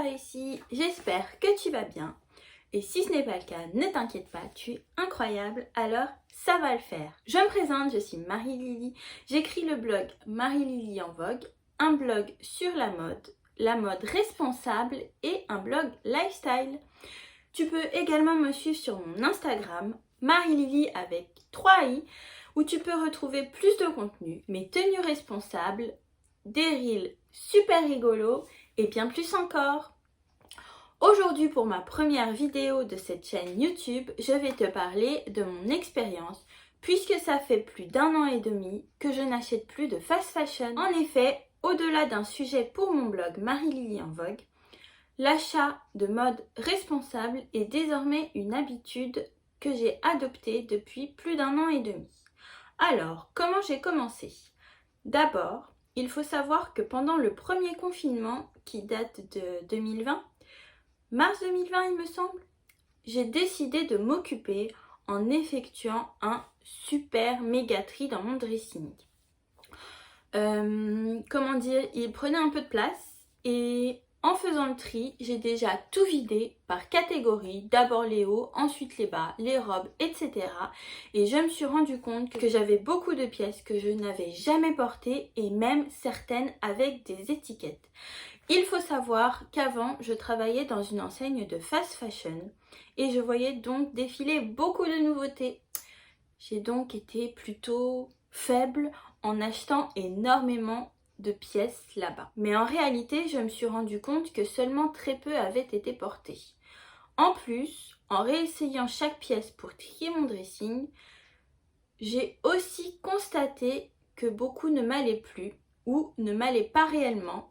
par ici, j'espère que tu vas bien. Et si ce n'est pas le cas, ne t'inquiète pas, tu es incroyable, alors ça va le faire. Je me présente, je suis Marie-Lily, j'écris le blog Marie-Lily en Vogue, un blog sur la mode responsable et un blog lifestyle. Tu peux également me suivre sur mon Instagram, Marie-Lily avec 3 i, où tu peux retrouver plus de contenu, mes tenues responsables, des reels super rigolos et bien plus encore. Aujourd'hui, pour ma première vidéo de cette chaîne YouTube, je vais te parler de mon expérience puisque ça fait plus d'1 an et demi que je n'achète plus de fast fashion. En effet, au-delà d'un sujet pour mon blog Marie-Lily en Vogue, l'achat de mode responsable est désormais une habitude que j'ai adoptée depuis plus d'1 an et demi. Alors, comment j'ai commencé? D'abord, il faut savoir que pendant le premier confinement qui date de 2020, mars 2020 il me semble, j'ai décidé de m'occuper en effectuant un super méga tri dans mon dressing. Il prenait un peu de place et en faisant le tri, j'ai déjà tout vidé par catégorie, d'abord les hauts, ensuite les bas, les robes, etc. Et je me suis rendu compte que j'avais beaucoup de pièces que je n'avais jamais portées et même certaines avec des étiquettes. Il faut savoir qu'avant, je travaillais dans une enseigne de fast fashion et je voyais donc défiler beaucoup de nouveautés. J'ai donc été plutôt faible en achetant énormément de pièces là-bas. Mais en réalité, je me suis rendu compte que seulement très peu avaient été portées. En plus, en réessayant chaque pièce pour trier mon dressing, j'ai aussi constaté que beaucoup ne m'allaient plus ou ne m'allaient pas réellement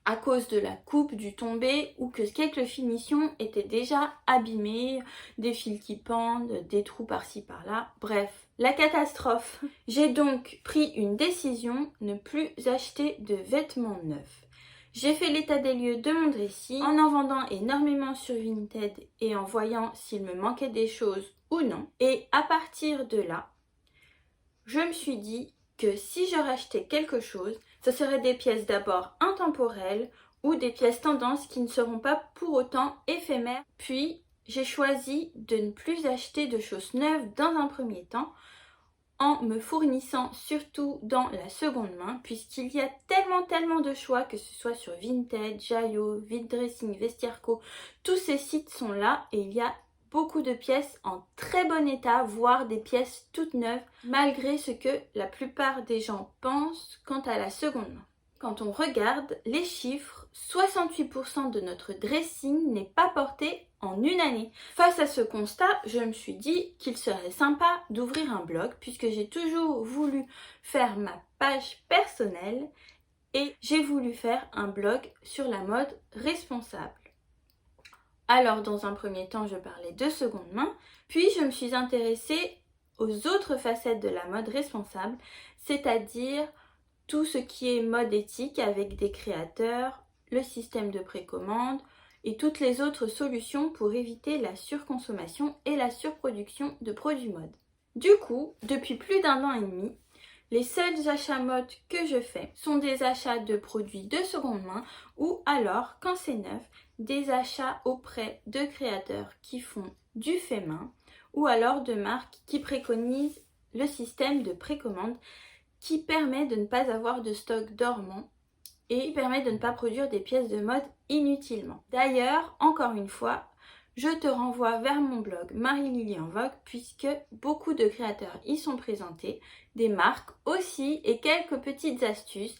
à cause de la coupe, du tombé ou que quelques finitions étaient déjà abîmées, des fils qui pendent, des trous par-ci par-là, bref, la catastrophe. J'ai donc pris une décision, ne plus acheter de vêtements neufs. J'ai fait l'état des lieux de mon dressing en vendant énormément sur Vinted et en voyant s'il me manquait des choses ou non. Et à partir de là, je me suis dit que si je rachetais quelque chose, ce seraient des pièces d'abord intemporelles ou des pièces tendances qui ne seront pas pour autant éphémères. Puis, j'ai choisi de ne plus acheter de choses neuves dans un premier temps en me fournissant surtout dans la seconde main puisqu'il y a tellement de choix, que ce soit sur Vinted, Jaio, Vide-Dressing, Vestiaire.co, tous ces sites sont là et il y a beaucoup de pièces en très bon état, voire des pièces toutes neuves, malgré ce que la plupart des gens pensent quant à la seconde main. Quand on regarde les chiffres, 68% de notre dressing n'est pas porté en une année. Face à ce constat, je me suis dit qu'il serait sympa d'ouvrir un blog puisque j'ai toujours voulu faire ma page personnelle et j'ai voulu faire un blog sur la mode responsable. Alors, dans un premier temps, je parlais de seconde main, puis je me suis intéressée aux autres facettes de la mode responsable, c'est-à-dire tout ce qui est mode éthique avec des créateurs, le système de précommande et toutes les autres solutions pour éviter la surconsommation et la surproduction de produits mode. Du coup, depuis plus d'1 an et demi, les seuls achats mode que je fais sont des achats de produits de seconde main ou alors, quand c'est neuf, des achats auprès de créateurs qui font du fait main ou alors de marques qui préconisent le système de précommande qui permet de ne pas avoir de stock dormant et qui permet de ne pas produire des pièces de mode inutilement. D'ailleurs, encore une fois, je te renvoie vers mon blog Marie-Lily en Vogue puisque beaucoup de créateurs y sont présentés, des marques aussi et quelques petites astuces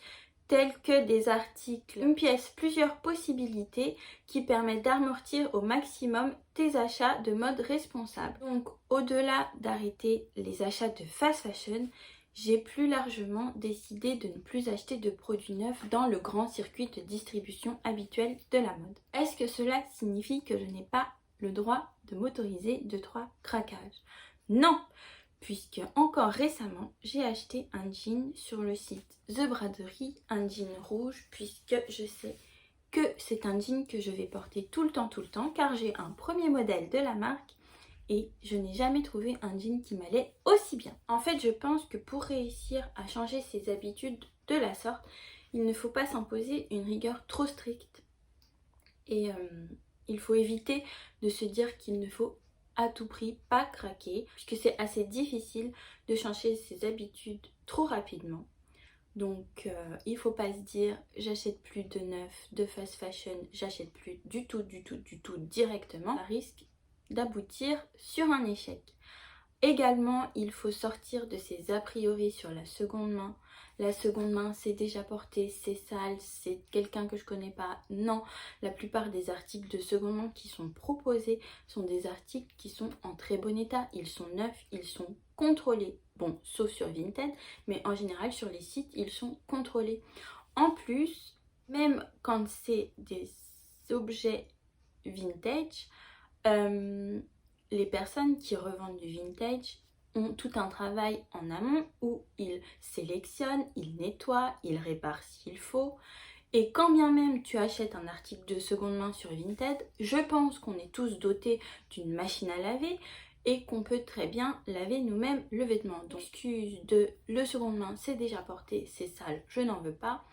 tels que des articles, une pièce, plusieurs possibilités qui permettent d'amortir au maximum tes achats de mode responsable. Donc au-delà d'arrêter les achats de fast fashion, j'ai plus largement décidé de ne plus acheter de produits neufs dans le grand circuit de distribution habituel de la mode. Est-ce que cela signifie que je n'ai pas le droit de m'autoriser 2-3 craquages? Non, puisque encore récemment, j'ai acheté un jean sur le site The Braderie, un jean rouge, puisque je sais que c'est un jean que je vais porter tout le temps, car j'ai un premier modèle de la marque et je n'ai jamais trouvé un jean qui m'allait aussi bien. En fait, je pense que pour réussir à changer ses habitudes de la sorte, il ne faut pas s'imposer une rigueur trop stricte Et il faut éviter de se dire qu'il ne faut à tout prix pas craquer, puisque c'est assez difficile de changer ses habitudes trop rapidement. Donc il faut pas se dire j'achète plus de neuf, de fast fashion, j'achète plus du tout directement. Ça risque d'aboutir sur un échec. Également, il faut sortir de ses a priori sur la seconde main. La seconde main, c'est déjà porté, c'est sale, c'est quelqu'un que je connais pas. Non, la plupart des articles de seconde main qui sont proposés sont des articles qui sont en très bon état. Ils sont neufs, ils sont contrôlés. Bon, sauf sur Vinted, mais en général sur les sites, ils sont contrôlés. En plus, même quand c'est des objets vintage, les personnes qui revendent du vintage ont tout un travail en amont où ils sélectionnent, ils nettoient, ils réparent s'il faut. Et quand bien même tu achètes un article de seconde main sur Vinted, je pense qu'on est tous dotés d'une machine à laver et qu'on peut très bien laver nous-mêmes le vêtement. Donc, excuse de le seconde main, c'est déjà porté, c'est sale, je n'en veux pas.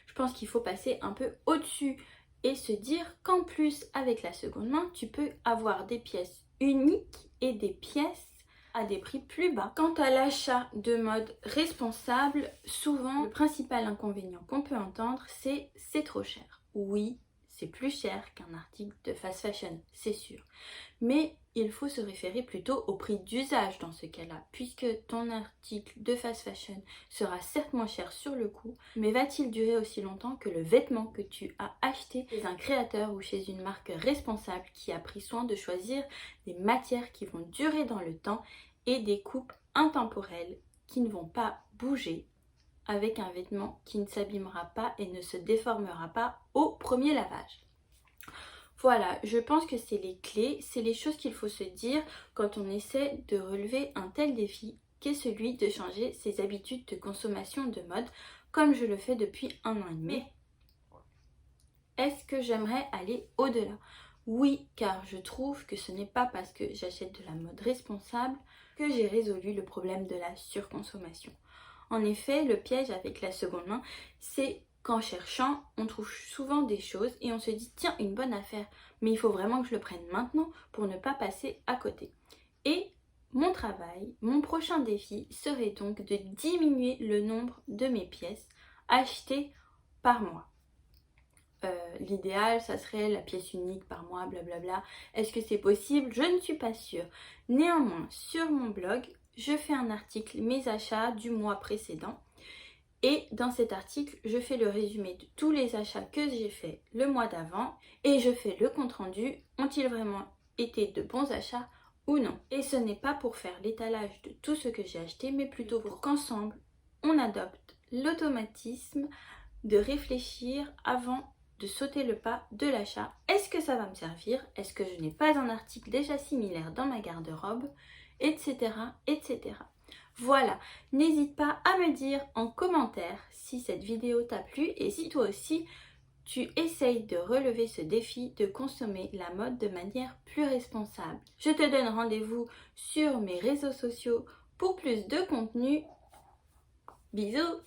Je pense qu'il faut passer un peu au-dessus et se dire qu'en plus, avec la seconde main, tu peux avoir des pièces uniques et des pièces à des prix plus bas. Quant à l'achat de mode responsable, souvent le principal inconvénient qu'on peut entendre, c'est trop cher. Oui, c'est plus cher qu'un article de fast fashion, c'est sûr. Mais il faut se référer plutôt au prix d'usage dans ce cas-là, puisque ton article de fast fashion sera certes moins cher sur le coup, mais va-t-il durer aussi longtemps que le vêtement que tu as acheté chez un créateur ou chez une marque responsable qui a pris soin de choisir des matières qui vont durer dans le temps et des coupes intemporelles qui ne vont pas bouger avec un vêtement qui ne s'abîmera pas et ne se déformera pas au premier lavage. Voilà, je pense que c'est les clés, c'est les choses qu'il faut se dire quand on essaie de relever un tel défi qu'est celui de changer ses habitudes de consommation de mode comme je le fais depuis 1 an et demi. Mais est-ce que j'aimerais aller au-delà? Oui, car je trouve que ce n'est pas parce que j'achète de la mode responsable que j'ai résolu le problème de la surconsommation. En effet, le piège avec la seconde main, c'est qu'en cherchant, on trouve souvent des choses et on se dit tiens, une bonne affaire, mais il faut vraiment que je le prenne maintenant pour ne pas passer à côté. Et mon travail, mon prochain défi serait donc de diminuer le nombre de mes pièces achetées par mois. L'idéal, ça serait la pièce unique par mois, blablabla. Est-ce que c'est possible? Je ne suis pas sûre. Néanmoins, sur mon blog, je fais un article mes achats du mois précédent. Et dans cet article, je fais le résumé de tous les achats que j'ai fait le mois d'avant et je fais le compte-rendu. Ont-ils vraiment été de bons achats ou non? Et ce n'est pas pour faire l'étalage de tout ce que j'ai acheté, mais plutôt pour qu'ensemble, on adopte l'automatisme de réfléchir avant de sauter le pas de l'achat. Est-ce que ça va me servir? Est-ce que je n'ai pas un article déjà similaire dans ma garde-robe? Etc. etc. Voilà, n'hésite pas à me dire en commentaire si cette vidéo t'a plu et si toi aussi tu essayes de relever ce défi de consommer la mode de manière plus responsable. Je te donne rendez-vous sur mes réseaux sociaux pour plus de contenu. Bisous!